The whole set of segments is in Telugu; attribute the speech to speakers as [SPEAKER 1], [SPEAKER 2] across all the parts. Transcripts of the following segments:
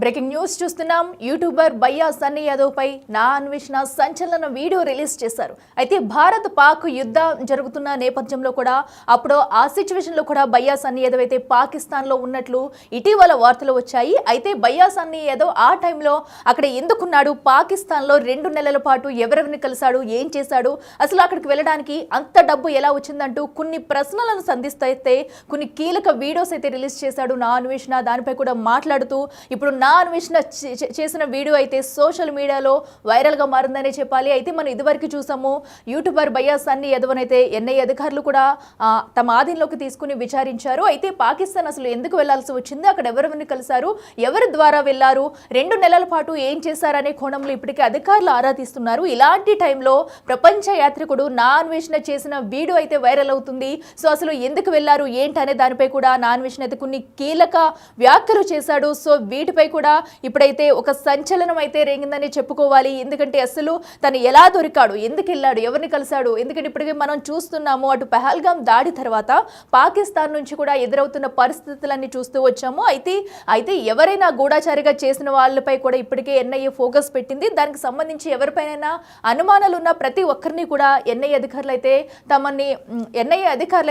[SPEAKER 1] బ్రేకింగ్ న్యూస్ చూస్తున్నాం. యూట్యూబర్ బయ్యా సన్నీ యాదవ్ పై నా అన్వేషణ సంచలన వీడియో రిలీజ్ చేశారు. అయితే భారత్ పాక్ యుద్ధం జరుగుతున్న నేపథ్యంలో కూడా అప్పుడు ఆ సిచ్యువేషన్ లో కూడా బయ్యా సన్నీ యాదవ్ అయితే పాకిస్తాన్ లో ఉన్నట్లు ఇటీవల వార్తలు వచ్చాయి. అయితే బయ్యా సన్నీ యాదవ్ ఆ టైంలో అక్కడ ఎందుకున్నాడు, పాకిస్తాన్ లో 2 నెలల పాటు ఎవరెవరిని కలిశాడు, ఏం చేశాడు, అసలు అక్కడికి వెళ్ళడానికి అంత డబ్బు ఎలా వచ్చిందంటూ కొన్ని ప్రశ్నలను సంధిస్తే కొన్ని కీలక వీడియోస్ అయితే రిలీజ్ చేశాడు నా అన్వేషణ. దానిపై కూడా మాట్లాడుతూ ఇప్పుడు నా అన్వేషణ చేసిన వీడియో అయితే సోషల్ మీడియాలో వైరల్గా మారిందనే చెప్పాలి. అయితే మనం ఇదివరకు చూసాము యూట్యూబర్ బయ్యా సన్నీ యాదవ్ అయితే ఎన్ఐఏ అధికారులు కూడా తమ ఆధీనంలోకి తీసుకుని విచారించారు. అయితే పాకిస్తాన్ అసలు ఎందుకు వెళ్లాల్సి వచ్చింది, అక్కడ ఎవరెవరిని కలిశారు, ఎవరి ద్వారా వెళ్లారు, 2 నెలల పాటు ఏం చేశారనే కోణంలో ఇప్పటికే అధికారులు ఆరా తీస్తున్నారు. ఇలాంటి టైంలో ప్రపంచ యాత్రికుడు నా అన్వేషణ చేసిన వీడియో అయితే వైరల్ అవుతుంది. సో అసలు ఎందుకు వెళ్లారు ఏంటనే దానిపై కూడా నా అన్వేషణ అయితే కొన్ని కీలక వ్యాఖ్యలు చేశాడు. సో వీటిపై కూడా ఇప్పుడైతే ఒక సంచలనం అయితే రేగిందని చెప్పుకోవాలి. ఎందుకంటే అసలు తను ఎలా దొరికాడు, ఎందుకు వెళ్ళాడు, ఎవరిని కలిశాడు, ఎందుకంటే ఇప్పటికే మనం చూస్తున్నాము అటు పహల్గామ్ దాడి తర్వాత పాకిస్తాన్ నుంచి కూడా ఎదురవుతున్న పరిస్థితులన్నీ చూస్తూ వచ్చాము. అయితే ఎవరైనా గూఢాచారిగా చేసిన వాళ్ళపై కూడా ఇప్పటికే ఎన్ఐఏ ఫోకస్ పెట్టింది. దానికి సంబంధించి ఎవరిపైనైనా అనుమానాలు ఉన్న ప్రతి ఒక్కరిని కూడా ఎన్ఐఏ అధికారులు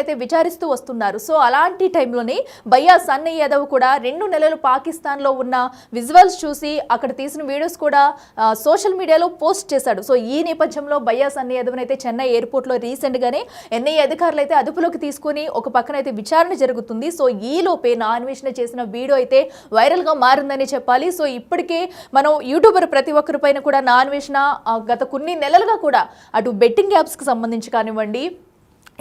[SPEAKER 1] అయితే విచారిస్తూ వస్తున్నారు. సో అలాంటి టైంలోనే బయ్యా సన్నీ యాదవ్ కూడా 2 నెలలు పాకిస్తాన్లో ఉన్న విజువల్స్ చూసి అక్కడ తీసిన వీడియోస్ కూడా సోషల్ మీడియాలో పోస్ట్ చేశాడు. సో ఈ నేపథ్యంలో బయ్యా సన్నీ యాదవ్ అయితే చెన్నై ఎయిర్పోర్ట్లో రీసెంట్గానే ఎన్ఐఏ అధికారులు అయితే అదుపులోకి తీసుకుని ఒక పక్కన అయితే విచారణ జరుగుతుంది. సో ఈ లోపే నా అన్వేషణ చేసిన వీడియో అయితే వైరల్గా మారిందని చెప్పాలి. సో ఇప్పటికే మనం యూట్యూబర్ ప్రతి ఒక్కరి పైన కూడా నా అన్వేషణ గత కొన్ని నెలలుగా కూడా అటు బెట్టింగ్ యాప్స్కి సంబంధించి కానివ్వండి,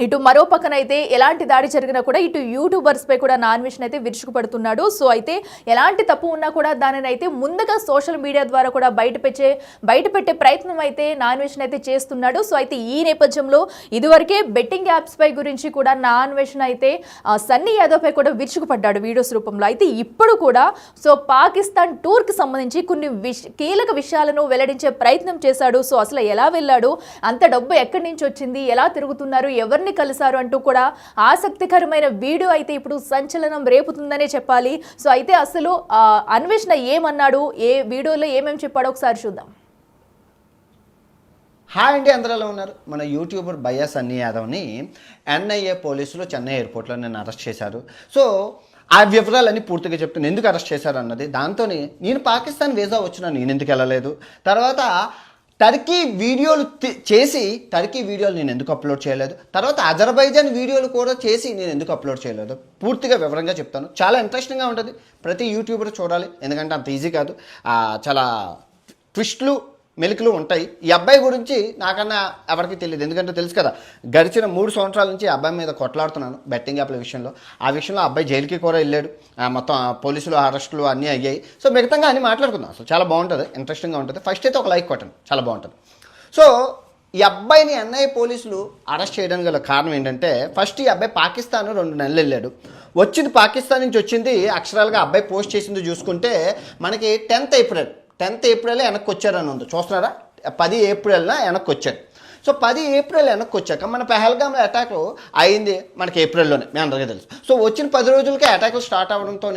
[SPEAKER 1] ఇటు మరో పక్కన అయితే ఎలాంటి దాడి జరిగినా కూడా ఇటు యూట్యూబర్స్ పై కూడా నా అన్వేషణ అయితే విరుచుకుపడుతున్నాడు. సో అయితే ఎలాంటి తప్పు ఉన్నా కూడా దానిని అయితే ముందుగా సోషల్ మీడియా ద్వారా కూడా బయటపెట్టే ప్రయత్నం అయితే నా అన్వేషణ అయితే చేస్తున్నాడు. సో అయితే ఈ నేపథ్యంలో ఇదివరకే బెట్టింగ్ యాప్స్ పై గురించి కూడా నా అన్వేషణ అయితే సన్నీ యాదవ్ పై కూడా విరుచుకుపడ్డాడు వీడియోస్ రూపంలో. అయితే ఇప్పుడు కూడా సో పాకిస్తాన్ టూర్కి సంబంధించి కొన్ని కీలక విషయాలను వెల్లడించే ప్రయత్నం చేశాడు. సో అసలు ఎలా వెళ్ళాడు, అంత డబ్బు ఎక్కడి నుంచి వచ్చింది, ఎలా తిరుగుతున్నారు, ఎవరిని కలిశారు అంటూ కూడా ఆసక్తికరమైన వీడియో అయితే ఇప్పుడు సంచలనం రేపుతుందనే చెప్పాలి. సో అయితే అసలు అన్వేషణ ఏమన్నాడు, ఏ వీడియోలో ఏమేమి చెప్పాడో ఒకసారి చూద్దాం.
[SPEAKER 2] హాయ్ అండి, అందరిలో ఉన్నారు. మన యూట్యూబర్ బయ్యా సన్నీ యాదవ్ని ఎన్ఐఏ పోలీసులు చెన్నై ఎయిర్పోర్ట్లో నేను అరెస్ట్ చేశారు. సో ఆ వివరాలన్నీ పూర్తిగా చెప్తాను, ఎందుకు అరెస్ట్ చేశారు అన్నది. దాంతో నేను పాకిస్తాన్ వీసా వచ్చినా నేను ఎందుకు వెళ్ళలేదు, తర్వాత టర్కీ వీడియోలు చేసి టర్కీ వీడియోలు నేను ఎందుకు అప్లోడ్ చేయలేదు, తర్వాత అజర్బైజాన్ వీడియోలు కూడా చేసి నేను ఎందుకు అప్లోడ్ చేయలేదు, పూర్తిగా వివరంగా చెప్తాను. చాలా ఇంట్రెస్టింగ్గా ఉంటుంది, ప్రతి యూట్యూబర్ చూడాలి. ఎందుకంటే అంత ఈజీ కాదు, చాలా ట్విస్ట్లు మెలికలు ఉంటాయి. ఈ అబ్బాయి గురించి నాకన్నా ఎవరికి తెలియదు, ఎందుకంటే తెలుసు కదా, గడిచిన 3 సంవత్సరాల నుంచి అబ్బాయి మీద కొట్లాడుతున్నాను బెట్టింగ్ యాప్ల విషయంలో. ఆ విషయంలో అబ్బాయి జైలుకి కూడా వెళ్ళాడు, మొత్తం పోలీసులు అరెస్టులు అన్నీ అయ్యాయి. సో మిగతాగా అన్నీ మాట్లాడుకుందాం. అసలు చాలా బాగుంటుంది, ఇంట్రెస్టింగ్గా ఉంటుంది. ఫస్ట్ అయితే ఒక లైక్ కొట్టండి, చాలా బాగుంటుంది. సో ఈ అబ్బాయిని ఎన్ఐఏ పోలీసులు అరెస్ట్ చేయడానికి గల కారణం ఏంటంటే, ఫస్ట్ ఈ అబ్బాయి పాకిస్తాన్ 2 నెలలు వెళ్ళాడు. వచ్చింది పాకిస్తాన్ నుంచి వచ్చింది, అక్షరాలుగా అబ్బాయి పోస్ట్ చేసింది చూసుకుంటే మనకి 10th ఏప్రిల్ వెనక్కి వచ్చారని ఉంది. చూస్తున్నారా, 10 ఏప్రిల్న వెనక్కి వచ్చాడు. సో 10 ఏప్రిల్ వెనక్కి వచ్చాక మన పహల్గామ్లో అటాక్ అయింది మనకి ఏప్రిల్లోనే, మీ అందరికీ తెలుసు. సో వచ్చిన 10 రోజులకే అటాకులు స్టార్ట్ అవ్వడంతో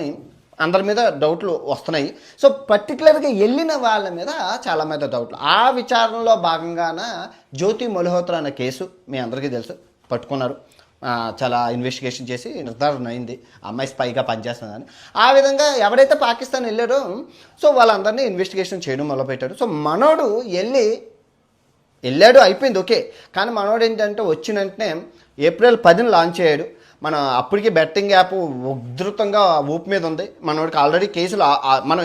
[SPEAKER 2] అందరి మీద డౌట్లు వస్తున్నాయి. సో పర్టికులర్గా వెళ్ళిన వాళ్ళ మీద చాలా మీద డౌట్లు. ఆ విచారణలో భాగంగాన జ్యోతి మల్హోత్రా అనే కేసు మీ అందరికీ తెలుసు, పట్టుకున్నారు. చాలా ఇన్వెస్టిగేషన్ చేసి నిర్ధారణ అయింది అమ్మాయి స్పైగా పనిచేస్తుందని. ఆ విధంగా ఎవరైతే పాకిస్తాన్ వెళ్ళారో సో వాళ్ళందరినీ ఇన్వెస్టిగేషన్ చేయడం మొదలుపెట్టాడు. సో మనోడు వెళ్ళాడు, అయిపోయింది ఓకే. కానీ మనోడు ఏంటంటే వచ్చిన వెంటనే ఏప్రిల్ 10న లాంచ్ అయ్యాడు. మనం అప్పటికి బెట్టింగ్ యాప్ ఉధృతంగా ఊపు మీద ఉంది. మనోడికి ఆల్రెడీ కేసులు మనం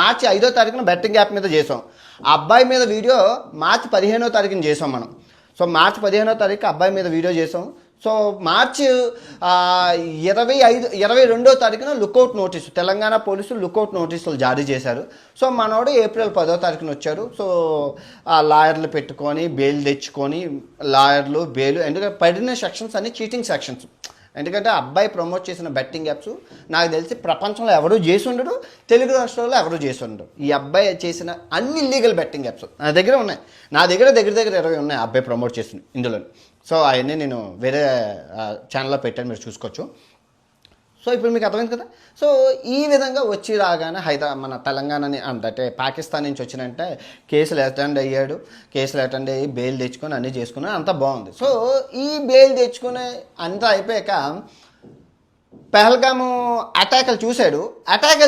[SPEAKER 2] మార్చి 5వ తారీఖున బెట్టింగ్ యాప్ మీద చేసాం. ఆ అబ్బాయి మీద వీడియో మార్చి 15వ తారీఖున చేసాం మనం. సో మార్చి 15వ తారీఖు అబ్బాయి మీద వీడియో చేసాం. సో మార్చి 22వ తారీఖున లుకౌట్ నోటీసు, తెలంగాణ పోలీసులు లుకౌట్ నోటీసులు జారీ చేశారు. సో మనోడు ఏప్రిల్ 10వ తారీఖున వచ్చాడు. సో లాయర్లు పెట్టుకొని బెయిల్ తెచ్చుకొని, లాయర్లు బెయిల్, ఎందుకంటే పడిన సెక్షన్స్ అన్ని చీటింగ్ సెక్షన్స్. ఎందుకంటే అబ్బాయి ప్రమోట్ చేసిన బెట్టింగ్ యాప్స్ నాకు తెలిసి ప్రపంచంలో ఎవరూ చేసి ఉండడు, తెలుగు రాష్ట్రాల్లో ఎవరూ చేసి ఉండరు. ఈ అబ్బాయి చేసిన అన్ని ఇల్లీగల్ బెట్టింగ్ యాప్స్ నా దగ్గర ఉన్నాయి. నా దగ్గర 20 ఉన్నాయి అబ్బాయి ప్రమోట్ చేసిన ఇందులో. సో అవన్నీ నేను వేరే ఛానల్లో పెట్టాను, మీరు చూసుకోవచ్చు. సో ఇప్పుడు మీకు అర్థమైంది కదా. సో ఈ విధంగా వచ్చి రాగానే మన తెలంగాణని అంటే పాకిస్తాన్ నుంచి వచ్చినంటే కేసులు అటెండ్ అయ్యి బెయిల్ తెచ్చుకొని అన్నీ చేసుకుని అంతా బాగుంది. సో ఈ బెయిల్ తెచ్చుకుని అంతా అయిపోయాక పెహల్గాము అటాకులు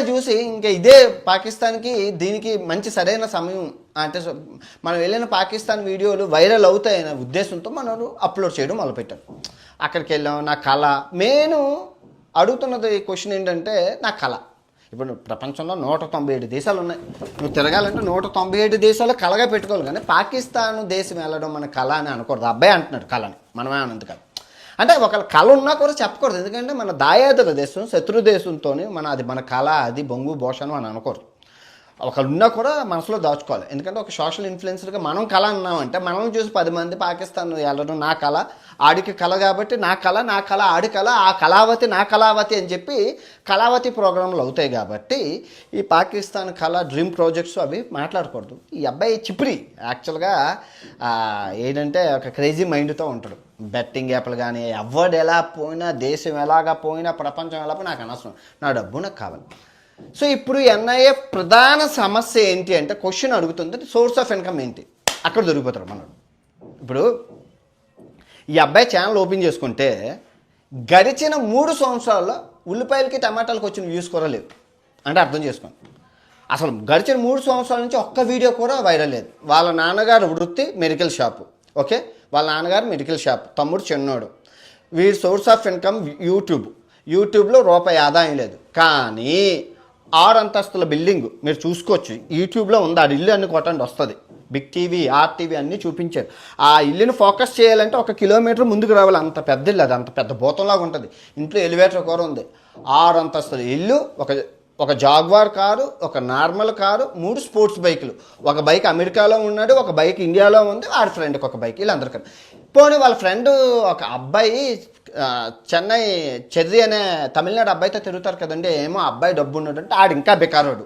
[SPEAKER 2] చూసి ఇంకా ఇదే పాకిస్తాన్కి దీనికి మంచి సరైన సమయం అంటే మనం వెళ్ళిన పాకిస్తాన్ వీడియోలు వైరల్ అవుతాయనే ఉద్దేశంతో మనం అప్లోడ్ చేయడం మొదలుపెట్టారు. అక్కడికి వెళ్ళాం. నా కళ నేను అడుగుతున్నది క్వశ్చన్ ఏంటంటే నా కళ. ఇప్పుడు ప్రపంచంలో 197 దేశాలు ఉన్నాయి. నువ్వు తిరగాలంటే 197 దేశాలు కళగా పెట్టుకోవాలి, కానీ పాకిస్తాన్ దేశం వెళ్ళడం మన కళ అని అనకూడదు. అబ్బాయి అంటున్నాడు కళని, మనమే అనంత కళ అంటే ఒకళ్ళ కళ ఉన్నా కూడా చెప్పకూడదు. ఎందుకంటే మన దాయాదుల దేశం శత్రు దేశంతో అది మన కళ, అది బొంగు భోషణం అని అనకూడదు. ఒకళ్ళు ఉన్నా కూడా మనసులో దాచుకోవాలి. ఎందుకంటే ఒక సోషల్ ఇన్ఫ్లుయెన్సర్గా మనం కళ అన్నామంటే మనం చూసి 10 మంది పాకిస్తాన్ వెళ్ళడం నా కళ, ఆడికి కళ కాబట్టి నా కళ ఆడి కళ, ఆ కళావతి నా కళావతి అని చెప్పి కళావతి ప్రోగ్రాంలు అవుతాయి. కాబట్టి ఈ పాకిస్తాన్ కళ డ్రీమ్ ప్రాజెక్ట్స్ అవి మాట్లాడకూడదు. ఈ అబ్బాయి చిప్రి యాక్చువల్గా ఏంటంటే ఒక క్రేజీ మైండ్తో ఉంటాడు. బెట్టింగ్ యాప్లు కానీ ఎవడు ఎలా పోయినా, దేశం ఎలాగా పోయినా, ప్రపంచం ఎలా పోయినా నాకు అనవసరం, నా డబ్బు నాకు కావాలి. సో ఇప్పుడు ఎన్ఐఏ ప్రధాన సమస్య ఏంటి అంటే క్వశ్చన్ అడుగుతుంది, సోర్స్ ఆఫ్ ఇన్కమ్ ఏంటి, అక్కడ దొరికిపోతారు మనడు. ఇప్పుడు ఈ అబ్బాయి ఛానల్ ఓపెన్ చేసుకుంటే గడిచిన 3 సంవత్సరాల్లో ఉల్లిపాయలకి టమాటాలకు వచ్చిన వ్యూస్ కూడా లేవు అంటే అర్థం చేసుకోండి. అసలు గడిచిన 3 సంవత్సరాల నుంచి ఒక్క వీడియో కూడా వైరల్ లేదు. వాళ్ళ నాన్నగారు వృత్తి మెడికల్ షాపు, ఓకే, వాళ్ళ నాన్నగారు మెడికల్ షాప్, తమ్ముడు చిన్నోడు. వీడి సోర్స్ ఆఫ్ ఇన్కమ్ యూట్యూబ్లో రూపాయి ఆదాయం లేదు. కానీ 6 అంతస్తుల బిల్డింగ్ మీరు చూసుకోవచ్చు, యూట్యూబ్లో ఉంది. ఆ ఇల్లు అన్ని కొట్టండి వస్తుంది. బిగ్ టీవీ, ఆర్టీవీ అన్నీ చూపించారు. ఆ ఇల్లుని ఫోకస్ చేయాలంటే 1 కిలోమీటర్ ముందుకు రావాలి. అంత పెద్ద ఇల్లు, అది అంత పెద్ద భూతంలాగా ఉంటుంది. ఇంట్లో ఎలివేటర్ కూడా ఉంది. 6 అంతస్తుల ఇల్లు, ఒక జాగ్వార్ కారు, ఒక నార్మల్ కారు, 3 స్పోర్ట్స్ బైకులు. ఒక బైక్ అమెరికాలో ఉన్నాడు, ఒక బైక్ ఇండియాలో ఉంది, వాడి ఫ్రెండ్కి ఒక బైక్, వీళ్ళందరికీ. పోనీ వాళ్ళ ఫ్రెండ్ ఒక అబ్బాయి చెన్నై చెర్రీ అనే తమిళనాడు అబ్బాయితో తిరుగుతారు కదండి, ఏమో అబ్బాయి డబ్బు ఉన్నాడు అంటే ఆడు ఇంకా బికారోడు.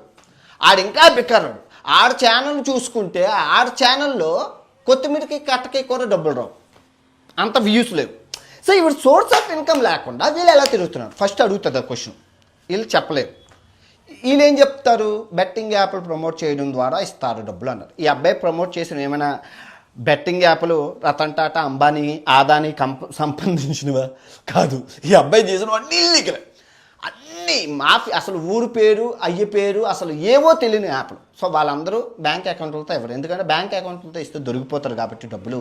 [SPEAKER 2] ఆడ ఛానల్ చూసుకుంటే ఆడ ఛానల్లో కొత్తిమీరకి కట్టకి కూడా డబ్బులు రావు, అంత వ్యూస్ లేవు. సో ఇప్పుడు సోర్స్ ఆఫ్ ఇన్కమ్ లేకుండా వీళ్ళు ఎలా తిరుగుతున్నారు ఫస్ట్ అడుగుతుంది ఆ క్వశ్చన్. వీళ్ళు చెప్పలేరు. వీళ్ళు ఏం చెప్తారు, బెట్టింగ్ యాప్లు ప్రమోట్ చేయడం ద్వారా ఇస్తారు డబ్బులు అన్నారు. ఈ అబ్బాయి ప్రమోట్ చేసిన ఏమైనా బెట్టింగ్ యాప్లు రతన్ టాటా, అంబానీ, ఆదానీ సంబంధించినవా? కాదు. ఈ అబ్బాయి చేసిన అన్ని ఇల్లీగల్, అన్నీ మాఫీ, అసలు ఊరు పేరు, అయ్య పేరు, అసలు ఏవో తెలియని యాప్లు. సో వాళ్ళందరూ బ్యాంక్ అకౌంట్లతో ఇవ్వరు, ఎందుకంటే బ్యాంక్ అకౌంట్లతో ఇస్తే దొరికిపోతారు కాబట్టి డబ్బులు.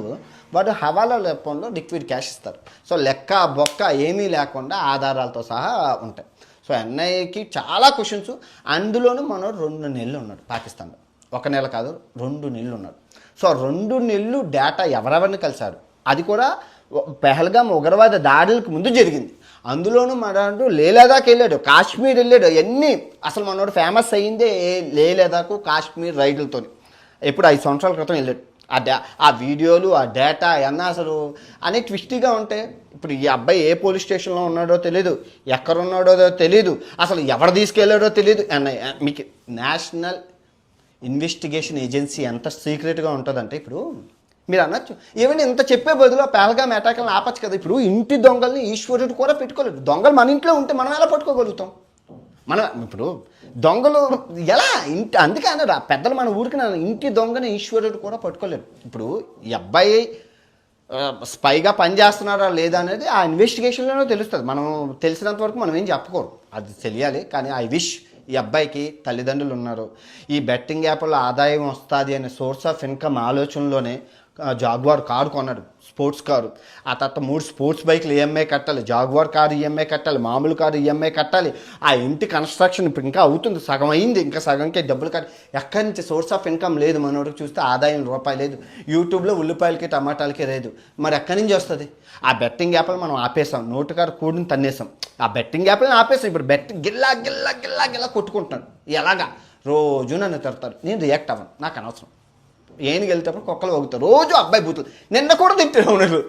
[SPEAKER 2] వాడు హవాలా రూపంలో లిక్విడ్ క్యాష్ ఇస్తారు. సో లెక్క బొక్క ఏమీ లేకుండా ఆధారాలతో సహా ఉంటాయి. సో ఎన్ఐఏకి చాలా క్వశ్చన్స్. అందులోనూ మనం 2 నెలలు ఉన్నాడు పాకిస్తాన్లో. 1 నెల కాదు, 2 నెలలు ఉన్నాడు. సో 2 నెలలు డేటా ఎవరెవరిని కలిశారు, అది కూడా పెహల్గాం ఉగ్రవాద దాడులకు ముందు జరిగింది. అందులోనూ మనడు లేదాకి వెళ్ళాడు, కాశ్మీర్ వెళ్ళాడు. అన్నీ అసలు మనోడు ఫేమస్ అయ్యిందే లేదాకు కాశ్మీర్ రైడ్లతో. ఎప్పుడు 5 సంవత్సరాల క్రితం వెళ్ళాడు. ఆ వీడియోలు, ఆ డేటా అన్నీ అసలు అనే ట్విస్టీగా ఉంటాయి. ఇప్పుడు ఈ అబ్బాయి ఏ పోలీస్ స్టేషన్లో ఉన్నాడో తెలీదు, ఎక్కడున్నాడో తెలీదు, అసలు ఎవరు తీసుకెళ్ళాడో తెలీదు. మీకు నేషనల్ ఇన్వెస్టిగేషన్ ఏజెన్సీ ఎంత సీక్రెట్గా ఉంటుందంటే, ఇప్పుడు మీరు అనొచ్చు ఏమైనా ఇంత చెప్పే బదులు పెహల్గాం అటాక్లను ఆపచ్చు కదా. ఇప్పుడు ఇంటి దొంగల్ని ఈశ్వరుడు కూడా పెట్టుకోలేదు. దొంగలు మన ఇంట్లో ఉంటే మనం ఎలా పట్టుకోగలుగుతాం? మనం ఇప్పుడు దొంగలు ఎలా ఇంటి, అందుకే అన్నారు పెద్దలు మన ఊరికి, ఇంటి దొంగని ఈశ్వరుడు కూడా పట్టుకోలేరు. ఇప్పుడు ఈ అబ్బాయి స్పైగా పనిచేస్తున్నారా లేదా అనేది ఆ ఇన్వెస్టిగేషన్లోనే తెలుస్తుంది. మనం తెలిసినంత వరకు మనం ఏం చెప్పకూడదు, అది తెలియాలి. కానీ ఐ విష్ ఈ అబ్బాయికి తల్లిదండ్రులు ఉన్నారు. ఈ బెట్టింగ్ యాప్లో ఆదాయం వస్తుంది అనే సోర్స్ ఆఫ్ ఇన్కమ్ ఆలోచనలోనే జాగ్వార్ కారు కొన్నాడు, స్పోర్ట్స్ కారు. ఆ తర్వాత 3 స్పోర్ట్స్ బైక్లు ఈఎంఐ కట్టాలి, జాగ్వార్ కారు ఈఎంఐ కట్టాలి, మామూలు కారు ఈఎంఐ కట్టాలి. ఆ ఇంటి కన్స్ట్రక్షన్ ఇప్పుడు ఇంకా అవుతుంది, సగం అయింది, ఇంకా సగంకే డబ్బులు కట్టి. ఎక్కడి నుంచి సోర్స్ ఆఫ్ ఇన్కమ్ లేదు మనోడికి. చూస్తే ఆదాయం రూపాయి లేదు. యూట్యూబ్లో ఉల్లిపాయలకి టమాటాలకి లేదు, మరి ఎక్కడి నుంచి వస్తుంది? ఆ బెట్టింగ్ యాప్లు మనం ఆపేసాం, నోటుకారు కూడిని తన్నేసాం. ఆ బెట్టింగ్ యాప్లను ఆపేసాం. ఇప్పుడు గిల్లా కొట్టుకుంటున్నాడు. ఎలాగా? రోజు నన్ను తిడతారు, నేను రియాక్ట్ అవ్వను, నాకు అనవసరం. ఏనుగు వెళ్తేప్పుడు కుక్కలు వగుతారు, రోజు అబ్బాయి బూతులు. నిన్న కూడా తిట్టారు ఉన్నారు.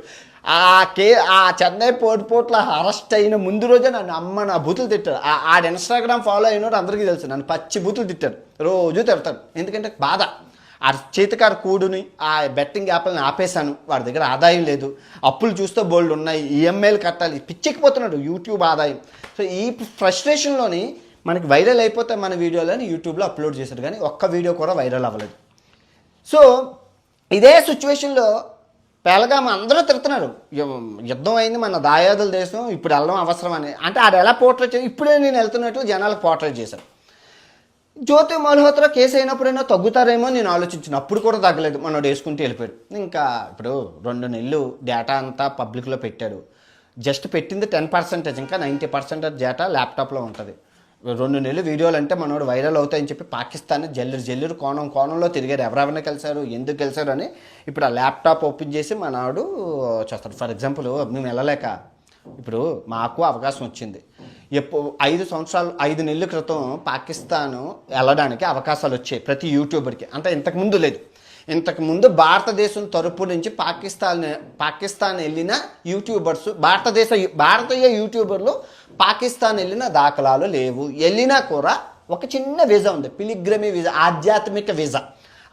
[SPEAKER 2] ఆ చెన్నై పోర్టులో అరెస్ట్ అయిన ముందు రోజే నన్ను నా బూతులు తిట్టారు. ఆడ ఇన్స్టాగ్రామ్ ఫాలో అయినోడు అందరికీ తెలుసు, నన్ను పచ్చి బూతులు తిట్టారు, రోజు తిడతారు. ఎందుకంటే బాధ. ఆ చేతికారు కూడుని ఆ బెట్టింగ్ యాప్లను ఆపేశాను, వాడి దగ్గర ఆదాయం లేదు, అప్పులు చూస్తే బోల్డ్ ఉన్నాయి, ఈఎంఐలు కట్టాలి, పిచ్చెక్కిపోతున్నాడు యూట్యూబ్ ఆదాయం. సో ఈ ఫ్రస్ట్రేషన్లోని మనకి వైరల్ అయిపోతే మన వీడియోలని యూట్యూబ్లో అప్లోడ్ చేశాడు, కానీ ఒక్క వీడియో కూడా వైరల్ అవ్వలేదు. సో ఇదే సిచ్యువేషన్లో పెహల్గాం అందరూ తిడుతున్నారు, యుద్ధం అయింది మన దాయాదుల దేశం, ఇప్పుడు వెళ్ళడం అవసరం అని. అంటే ఆడు ఎలా పోర్ట్రేట్ చేసి ఇప్పుడే నేను వెళ్తున్నట్లు జనాలకు పోర్ట్రేట్ చేశారు. జ్యోతి మల్హోత్రా కేసు అయినప్పుడైనా తగ్గుతారేమో నేను ఆలోచించిన, అప్పుడు కూడా తగ్గలేదు, మనోడు వేసుకుంటూ వెళ్ళిపోయాడు. ఇంకా ఇప్పుడు 2 నెలలు డేటా అంతా పబ్లిక్లో పెట్టాడు, జస్ట్ పెట్టింది 10%, ఇంకా 90% డేటా ల్యాప్టాప్లో ఉంటుంది. 2 నెలలు వీడియోలు అంటే మనోడు వైరల్ అవుతాయని చెప్పి పాకిస్తాన్ జల్లెరు కోణంలో తిరిగారు, ఎవరెవరిని కలిశారు, ఎందుకు కలిశారు అని. ఇప్పుడు ఆ ల్యాప్టాప్ ఓపెన్ చేసి మనోడు చేస్తాడు. ఫర్ ఎగ్జాంపుల్ మేము వెళ్ళలేక ఇప్పుడు మాకు అవకాశం వచ్చింది, 5 నెలల క్రితం పాకిస్తాన్ వెళ్ళడానికి అవకాశాలు వచ్చాయి ప్రతి యూట్యూబర్కి, అంటే ఇంతకుముందు లేదు. ఇంతకుముందు భారతదేశం తరపు నుంచి పాకిస్తాన్ వెళ్ళిన యూట్యూబర్స్, భారతీయ యూట్యూబర్లు పాకిస్తాన్ వెళ్ళిన దాఖలాలు లేవు. వెళ్ళినా కూడా ఒక చిన్న వీసా ఉంది, పిలిగ్రమీ వీసా,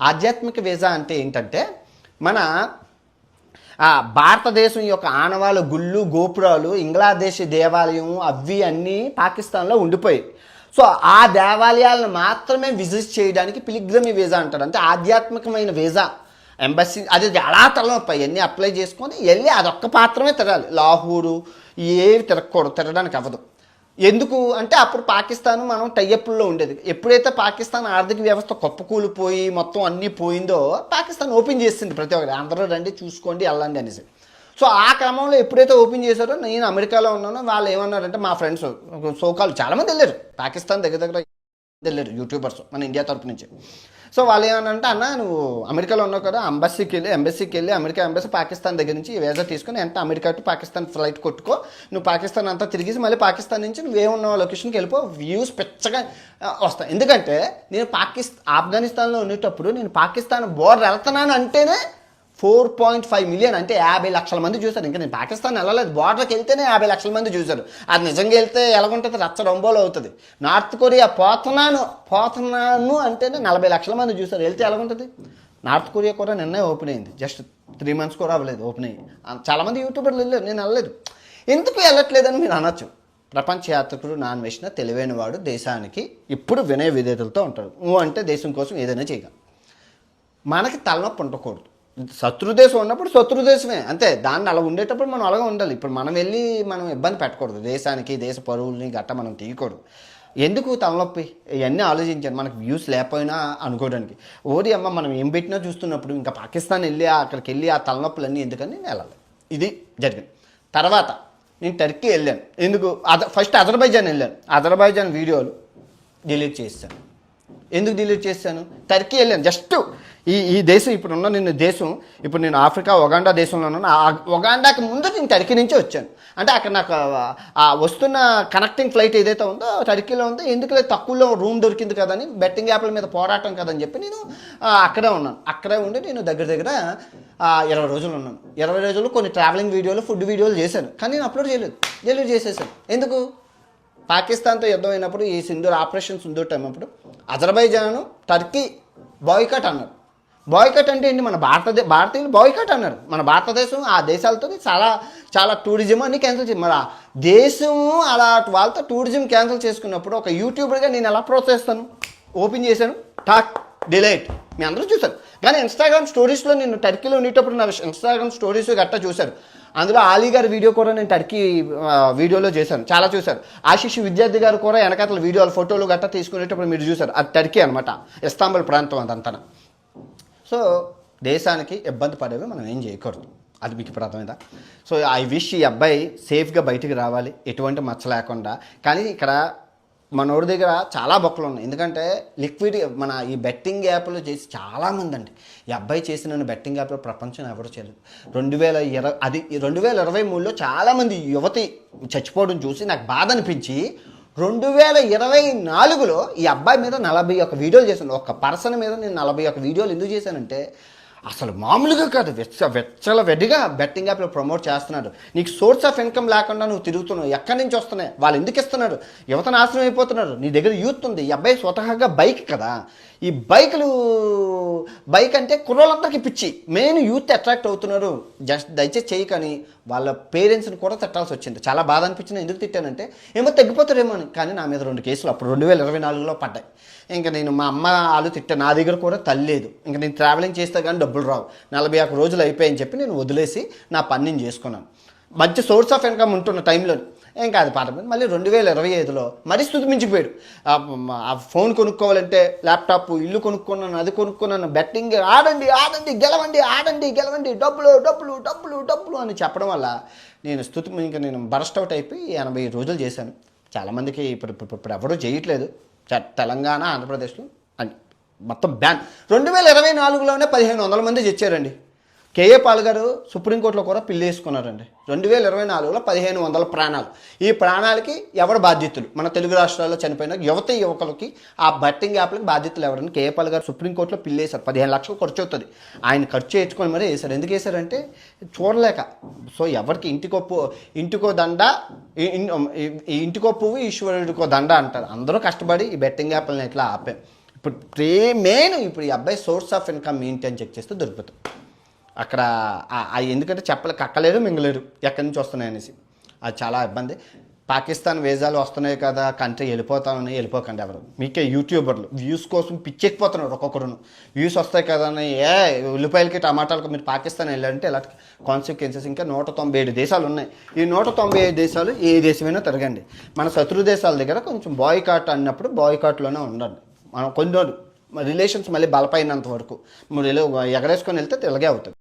[SPEAKER 2] ఆధ్యాత్మిక వీసా అంటే ఏంటంటే మన భారతదేశం యొక్క ఆనవాళ్ళు, గుళ్ళు, గోపురాలు, ఇంగ్లాదేశ్ దేవాలయం అవి అన్నీ పాకిస్తాన్లో ఉండిపోయాయి. సో ఆ దేవాలయాలను మాత్రమే విజిట్ చేయడానికి పిలిగ్రమీ వీసా అంటారు, అంటే ఆధ్యాత్మికమైన వీసా. ఎంబసీ అది చాలా తలనొప్పి, అవన్నీ అప్లై చేసుకొని వెళ్ళి అదొక్క మాత్రమే తిరగాలి. లాహోరు ఏవి తిరగకూడదు, తిరగడానికి అవ్వదు. ఎందుకు అంటే అప్పుడు పాకిస్తాన్ మనం టైఅప్లో ఉండేది. ఎప్పుడైతే పాకిస్తాన్ ఆర్థిక వ్యవస్థ కుప్పకూలిపోయి మొత్తం అన్నీ పోయిందో పాకిస్తాన్ ఓపెన్ చేసింది, ప్రతి ఒక్కరు అందరూ రండి చూసుకోండి వెళ్ళండి అనేసి. సో ఆ క్రమంలో ఎప్పుడైతే ఓపెన్ చేశారో నేను అమెరికాలో ఉన్నానో వాళ్ళు ఏమన్నారంటే మా ఫ్రెండ్స్ సోకాలు చాలామంది వెళ్ళారు పాకిస్తాన్, దగ్గర వెళ్ళారు యూట్యూబర్స్ మన ఇండియా తరపు నుంచి. సో వాళ్ళు ఏమన్నారంటే అన్న నువ్వు అమెరికాలో ఉన్నావు కదా, ఎంబసీకి వెళ్ళి అమెరికా ఎంబసీ పాకిస్తాన్ దగ్గర నుంచి వీసా తీసుకొని అమెరికా టు పాకిస్తాన్ ఫ్లైట్ కొట్టుకో, నువ్వు పాకిస్తాన్ అంతా తిరిగేసి మళ్ళీ పాకిస్తాన్ నుంచి నువ్వేమున్న లొకేషన్కి వెళ్ళిపో, వ్యూస్ పెచ్చగా వస్తాయి. ఎందుకంటే నేను ఆఫ్ఘనిస్తాన్లో ఉండేటప్పుడు నేను పాకిస్తాన్ బోర్డర్ వెళ్తున్నాను అంటేనే 4.5 మిలియన్, అంటే 50 లక్షల మంది చూశారు. ఇంకా నేను పాకిస్తాన్ వెళ్ళలేదు, బార్డర్కి వెళ్తేనే 50 లక్షల మంది చూశారు. అది నిజంగా వెళ్తే ఎలాగుంటుంది, రచ్చ రొంబోలో అవుతుంది. నార్త్ కొరియా పోతున్నాను అంటేనే 40 లక్షల మంది చూశారు, వెళ్తే ఎలాగుంటుంది. నార్త్ కొరియా కూడా నిన్నే ఓపెన్ అయింది, జస్ట్ 3 months కూడా అవ్వలేదు ఓపెన్ అయ్యి. చాలామంది యూట్యూబర్లు వెళ్ళారు, నేను వెళ్ళలేదు. ఎందుకు వెళ్ళట్లేదని మీరు అనొచ్చు. ప్రపంచ యాత్రికుడు నాన్ వేసిన తెలివైన వాడు దేశానికి ఇప్పుడు వినయ విధేయతలతో ఉంటాడు. నువ్వు అంటే దేశం కోసం ఏదైనా చేయగలవు. మనకి తలనొప్పి ఉండకూడదు. శత్రుదేశం ఉన్నప్పుడు శత్రుదేశమే అంతే, దాన్ని అలా ఉండేటప్పుడు మనం అలాగే ఉండాలి. ఇప్పుడు మనం వెళ్ళి మనం ఇబ్బంది పెట్టకూడదు, దేశానికి దేశ పరువుల్ని గట్ట మనం తీయకూడదు. ఎందుకు తలనొప్పి, ఇవన్నీ ఆలోచించాను. మనకు వ్యూస్ లేకపోయినా అనుకోవడానికి ఓడి అమ్మ మనం ఏం పెట్టినా చూస్తున్నప్పుడు ఇంకా పాకిస్తాన్ వెళ్ళి అక్కడికి వెళ్ళి ఆ తలనొప్పులన్నీ ఎందుకని నేను వెళ్ళాలి. ఇది జరిగింది. తర్వాత నేను టర్కీ వెళ్ళాను. ఎందుకు ఫస్ట్ అజర్బైజాన్ వెళ్ళాను. అజర్బైజాన్ వీడియోలు డిలీట్ చేశాను. ఎందుకు డిలీట్ చేశాను, టర్కీ వెళ్ళాను. జస్ట్ ఈ దేశం ఇప్పుడు ఉన్న ఇప్పుడు నేను ఆఫ్రికా ఒగాండా దేశంలో ఉన్నాను. ఆ ఒగాండాకి ముందు నేను టర్కీ నుంచి వచ్చాను. అంటే అక్కడ నాకు ఆ వస్తున్న కనెక్టింగ్ ఫ్లైట్ ఏదైతే ఉందో టర్కీలో ఉందో, ఎందుకు తక్కువలో రూమ్ దొరికింది కదని, బెట్టింగ్ యాప్ల మీద పోరాటం కదని చెప్పి నేను అక్కడే ఉన్నాను. అక్కడే ఉండి నేను దగ్గర 20 రోజులు ఉన్నాను. 20 రోజులు కొన్ని ట్రావెలింగ్ వీడియోలు, ఫుడ్ వీడియోలు చేశాను, కానీ నేను అప్లోడ్ చేయలేదు, డిలీట్ చేసేసాను. ఎందుకు, పాకిస్తాన్తో యుద్ధం అయినప్పుడు ఈ ఆపరేషన్ సింధూర్ టైం అప్పుడు అజర్బైజాన్ టర్కీ బాయ్కాట్ అన్నారు. బాయ్కాట్ అంటే ఏంటి, మన భారతీయులు బాయ్కాట్ అన్నారు. మన భారతదేశం ఆ దేశాలతో చాలా టూరిజం అన్ని క్యాన్సిల్ చేసి, మరి దేశము అలా వాళ్ళతో టూరిజం క్యాన్సిల్ చేసుకున్నప్పుడు ఒక యూట్యూబర్గా నేను ఎలా ప్రోత్సహిస్తాను. ఓపెన్ చేశాను, టాక్ డిలీట్, మీ అందరూ చూశారు. కానీ ఇన్స్టాగ్రామ్ స్టోరీస్లో నేను టర్కీలో ఉండేటప్పుడు నా ఇన్స్టాగ్రామ్ స్టోరీస్ గట్టా చూశారు. అందులో ఆలీ గారి వీడియో కూడా నేను టర్కీ వీడియోలో చేశాను, చాలా చూశారు. ఆశిష్ విద్యార్థి గారు కూడా వెనకాతల వీడియోలు ఫోటోలు గట్టా తీసుకునేటప్పుడు మీరు చూశారు. అది టర్కీ అనమాట, ఇస్తాంబుల్ ప్రాంతం అదంతా. సో దేశానికి ఇబ్బంది పడేవి మనం ఏం చేయకూడదు, అది మీకు ఇప్పుడు అర్థమైందా. సో ఐ విష్ ఈ అబ్బాయి సేఫ్గా బయటికి రావాలి, ఎటువంటి మచ్చ లేకుండా. కానీ ఇక్కడ మనోడి దగ్గర చాలా బొక్కలు ఉన్నాయి. ఎందుకంటే లిక్విడ్ మన ఈ బెట్టింగ్ యాప్లు చేసి చాలామంది అండి, ఈ అబ్బాయి చేసిన బెట్టింగ్ యాప్లో ప్రపంచం ఎవరు చేయలేదు. 2023లో చాలామంది యువతి చచ్చిపోవడం చూసి నాకు బాధ అనిపించి 2024లో ఈ అబ్బాయి మీద 41 వీడియోలు చేశాను. ఒక పర్సన్ మీద నేను 41 వీడియోలు ఎందుకు చేశానంటే, అసలు మామూలుగా కాదు, వెచ్చలవెడిగా బెట్టింగ్ యాప్లో ప్రమోట్ చేస్తున్నాడు. నీకు సోర్స్ ఆఫ్ ఇన్కమ్ లేకుండా నువ్వు తిరుగుతున్నావు, ఎక్కడి నుంచి వస్తున్నాయి, వాళ్ళు ఎందుకు ఇస్తున్నారు, యువత నాశనం అయిపోతున్నారు, నీ దగ్గర యూత్ ఉంది. ఈ అబ్బాయి స్వతహాగా బైక్ కదా, ఈ బైక్ అంటే కుర్రోళ్ళందరికీ పిచ్చి, మెయిన్ యూత్ అట్రాక్ట్ అవుతున్నారు. జస్ట్ దయచేసి చేయి, కానీ వాళ్ళ పేరెంట్స్ని కూడా తిట్టాల్సి వచ్చింది. చాలా బాధ అనిపించింది. ఎందుకు తిట్టానంటే ఏమో తగ్గిపోతారేమో అని. కానీ నా మీద 2 కేసులు అప్పుడు 2024లో పడ్డాయి. ఇంకా నేను మా అమ్మ వాళ్ళు తిట్టాను, నా దగ్గర కూడా తల్లి లేదు, ఇంకా నేను ట్రావెలింగ్ చేస్తే కానీ డబ్బులు రావు, 41 రోజులు అయిపోయాయని చెప్పి నేను వదిలేసి నా పని నేను చేసుకున్నాను. మంచి సోర్స్ ఆఫ్ ఇన్కమ్ ఉంటున్న టైంలో ఇంకా అది పాట. మళ్ళీ 2025లో మరీ స్థుతి మించిపోయాడు. ఆ ఫోన్ కొనుక్కోవాలంటే ల్యాప్టాప్, ఇల్లు కొనుక్కున్నాను, అది కొనుక్కున్నాను, బెట్టింగ్ ఆడండి ఆడండి గెలవండి డబ్బులు అని చెప్పడం వల్ల నేను ఇంకా నేను బరస్ట్ అవుట్ అయిపోయి 80 రోజులు చేశాను. చాలామందికి ఇప్పుడు ఎవరూ చేయట్లేదు. తెలంగాణ, ఆంధ్రప్రదేశ్లో అని మొత్తం బ్యాన్. 2024లోనే 1500 మంది చచ్చారండి. కేఏ పాల్ గారు సుప్రీంకోర్టులో కూడా పిల్లి వేసుకున్నారండి. 2024లో 1500 ప్రాణాలు. ఈ ప్రాణాలకి ఎవరు బాధ్యతలు? మన తెలుగు రాష్ట్రాల్లో చనిపోయిన యువకులకి, ఆ బెట్టింగ్ యాప్లకి బాధ్యతలు ఎవరని కేఏ పాల్ గారు సుప్రీంకోర్టులో పిల్లి వేశారు. 15 లక్షలు ఖర్చు అవుతుంది. ఆయన ఖర్చు చేయించుకొని మరీ వేశారు. ఎందుకు వేశారంటే చూడలేక. సో ఎవరికి ఇంటికో దండ, ఇంటికో పువ్వు ఈశ్వరుడికో దండ అంటారు. అందరూ కష్టపడి ఈ బెట్టింగ్ యాప్లని ఎట్లా ఆపాం. ఇప్పుడు మెయిన్ ఇప్పుడు ఈ అబ్బాయి సోర్స్ ఆఫ్ ఇన్కమ్ ఏంటి అని చెక్ చేస్తే దొరుకుతుంది. అక్కడ ఎందుకంటే కక్కలేరు మింగలేరు ఎక్కడి నుంచి వస్తున్నాయనేసి. అది చాలా ఇబ్బంది. పాకిస్తాన్ వీసాలు వస్తున్నాయి కదా, కంట్రీ వెళ్ళిపోతామని వెళ్ళిపోకండి ఎవరు. మీకే యూట్యూబర్లు వ్యూస్ కోసం పిచ్చెక్కిపోతున్నారు. ఒక్కొక్కరును వ్యూస్ వస్తాయి కదా అని ఉల్లిపాయలకి టమాటాలకు మీరు పాకిస్తాన్ వెళ్ళారంటే ఇలాంటి కాన్సిక్వెన్సెస్. ఇంకా 197 దేశాలు ఉన్నాయి. ఈ 195 దేశాలు ఏ దేశమైనా తిరగండి. మన శత్రు దేశాల దగ్గర కొంచెం బాయ్కాట్ అన్నప్పుడు బాయ్కాట్లోనే ఉండండి. మనం కొన్ని రిలేషన్స్ మళ్ళీ బలపైనంత వరకు మీరు ఎగరేసుకొని వెళ్తే ఇలాగే అవుతుంది.